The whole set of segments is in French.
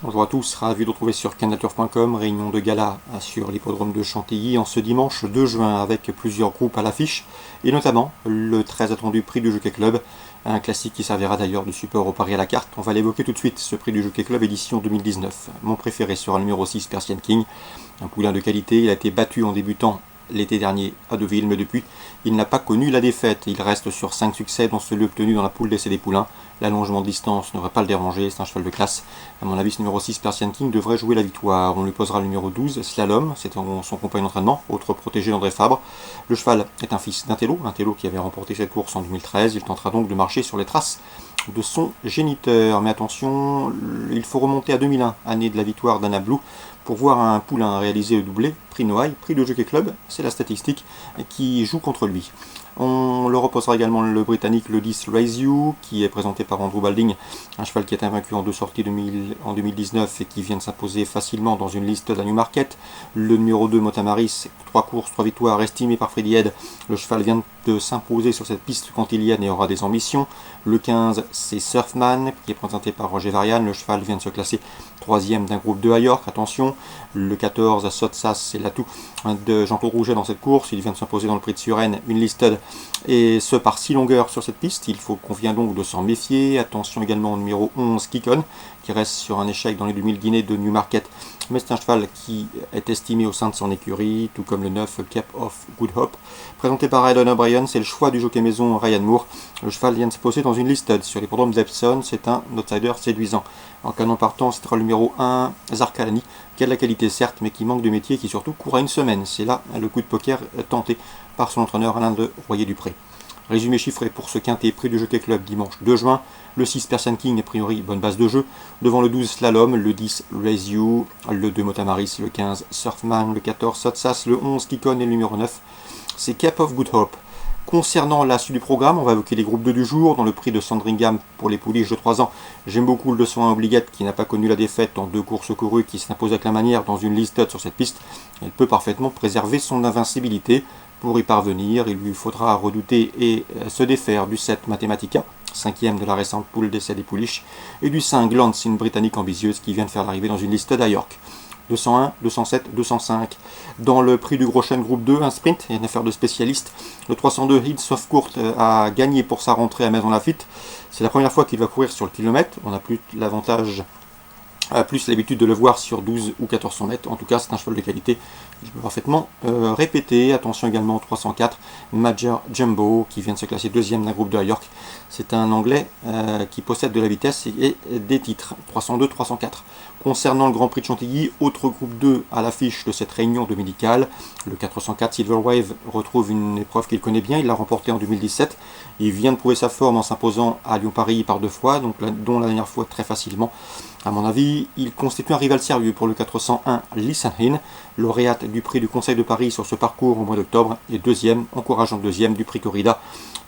Bonjour à tous, ravi de retrouver sur canalturf.com, réunion de gala sur l'hippodrome de Chantilly en ce dimanche 2 juin avec plusieurs groupes à l'affiche et notamment le très attendu prix du Jockey Club, un classique qui servira d'ailleurs de support au pari à la carte. On va l'évoquer tout de suite, ce prix du Jockey Club édition 2019. Mon préféré sera le numéro 6, Persian King, un poulain de qualité. Il a été battu en débutant l'été dernier à Deauville, mais depuis, il n'a pas connu la défaite. Il reste sur 5 succès, dont celui obtenu dans la poule d'essai des poulains. L'allongement de distance ne devrait pas le déranger, c'est un cheval de classe. À mon avis, ce numéro 6, Persian King, devrait jouer la victoire. On lui posera le numéro 12, Slalom, c'est son compagnon d'entraînement, autre protégé d'André Fabre. Le cheval est un fils d'un Tello qui avait remporté cette course en 2013. Il tentera donc de marcher sur les traces de son géniteur. Mais attention, il faut remonter à 2001, année de la victoire d'Anna Blue, pour voir un poulain réaliser le doublé, prix Noailles, prix de Jockey Club, c'est la statistique qui joue contre lui. On le reposera également le Britannique, le 10 Raise You, qui est présenté par Andrew Balding, un cheval qui est invaincu en 2 sorties en 2019 et qui vient de s'imposer facilement dans une liste de la Newmarket. Le numéro 2 Motamaris, 3 courses, 3 victoires, estimé par Freddy Head. Le cheval vient de s'imposer sur cette piste cantilienne et aura des ambitions. Le 15 c'est Surfman, qui est présenté par Roger Varian. Le cheval vient de se classer 3e d'un groupe 2 à York, attention. Le 14 Sotsas, c'est l'atout de Jean-Claude Rouget dans cette course. Il vient de s'imposer dans le prix de Suresnes, une listed, et ce par 6 longueurs sur cette piste. Il convient donc de s'en méfier. Attention également au numéro 11 Kikon, qui reste sur un échec dans les 2000 Guinées de Newmarket, mais c'est un cheval qui est estimé au sein de son écurie, tout comme le 9 Cape of Good Hope. Présenté par Aidan O'Brien, c'est le choix du jockey maison Ryan Moore. Le cheval vient de se poser dans une listed sur l'hippodrome d'Epsom. C'est un outsider séduisant. En canon partant, c'est le numéro 1 Zarkalani, qui a de la qualité certes, mais qui manque de métier et qui surtout court à une semaine. C'est là le coup de poker tenté par son entraîneur Alain de Royer-Dupré. Résumé chiffré pour ce quintet prix du Jockey Club dimanche 2 juin. Le 6 Persian King, a priori bonne base de jeu. Devant le 12 Slalom, le 10 Raise You, le 2 Motamaris, le 15 Surfman, le 14 Sotsas, le 11 Kikon et le numéro 9 c'est Cape of Good Hope. Concernant la suite du programme, on va évoquer les groupes 2 du jour. Dans le prix de Sandringham pour les pouliches de 3 ans, j'aime beaucoup le 201 Obligate qui n'a pas connu la défaite en 2 courses courues, qui s'impose avec la manière dans une listed sur cette piste. Elle peut parfaitement préserver son invincibilité. Pour y parvenir, il lui faudra redouter et se défaire du 7 Mathematica, 5e de la récente poule d'essai des pouliches, et du 5 Glance, une Britannique ambitieuse qui vient de faire l'arrivée dans une listed à York. 201, 207, 205. Dans le prix du Gros Chêne groupe 2, un sprint et une affaire de spécialiste. Le 302 Hills of Court a gagné pour sa rentrée à Maison Lafitte. C'est la première fois qu'il va courir sur le kilomètre. On n'a plus l'avantage, plus l'habitude de le voir sur 12 ou 1400 mètres. En tout cas, c'est un cheval de qualité. Il peut parfaitement répéter. Attention également au 304 Major Jumbo qui vient de se classer 2e d'un groupe de York. C'est un Anglais qui possède de la vitesse et des titres. 302, 304. Concernant le Grand Prix de Chantilly, autre groupe 2 à l'affiche de cette réunion dominicale. Le 404 Silver Wave retrouve une épreuve qu'il connaît bien. Il l'a remporté en 2017. Il vient de prouver sa forme en s'imposant à Lyon-Paris par 2 fois, dont la dernière fois très facilement. À mon avis, il constitue un rival sérieux pour le 401 Lissenhin, lauréate du prix du Conseil de Paris sur ce parcours au mois d'octobre, et encourageant deuxième du prix Corrida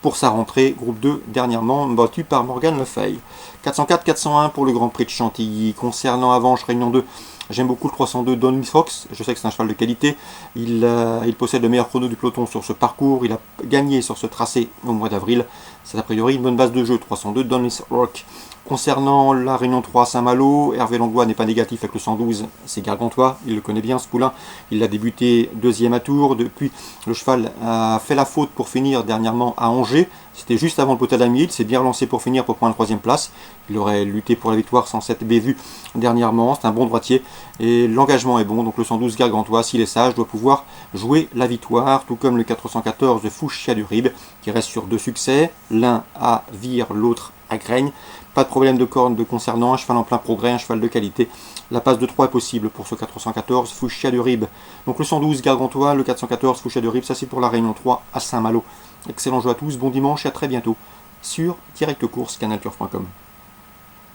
pour sa rentrée, groupe 2 dernièrement battu par Morgan Le Fay. 404-401 pour le Grand Prix de Chantilly. Concernant Avanche Réunion 2, j'aime beaucoup le 302 Don Fox. Je sais que c'est un cheval de qualité. Il possède le meilleur chrono du peloton sur ce parcours. Il a gagné sur ce tracé au mois d'avril. C'est a priori une bonne base de jeu, 302 Don Rock. Concernant la Réunion 3 Saint-Malo, Hervé Langlois n'est pas négatif avec le 112, c'est Gargantua, il le connaît bien ce poulain, il a débuté 2e à Tours, depuis le cheval a fait la faute pour finir dernièrement à Angers, c'était juste avant le potal d'Amiens, il s'est bien relancé pour finir pour prendre la 3e place, il aurait lutté pour la victoire sans cette bévue dernièrement, c'est un bon droitier et l'engagement est bon, donc le 112 Gargantua, s'il est sage, doit pouvoir jouer la victoire, tout comme le 414 Fouchia du Rib, qui reste sur 2 succès, l'un à Vire, l'autre à Graigne. Pas de problème de corne de concernant, un cheval en plein progrès, un cheval de qualité. La passe de 3 est possible pour ce 414 Fouchia du Rib. Donc le 112 Gargantua, le 414 Fouchia du Rib, ça c'est pour la Réunion 3 à Saint-Malo. Excellent jeu à tous, bon dimanche et à très bientôt sur Direct Course canalturf.com.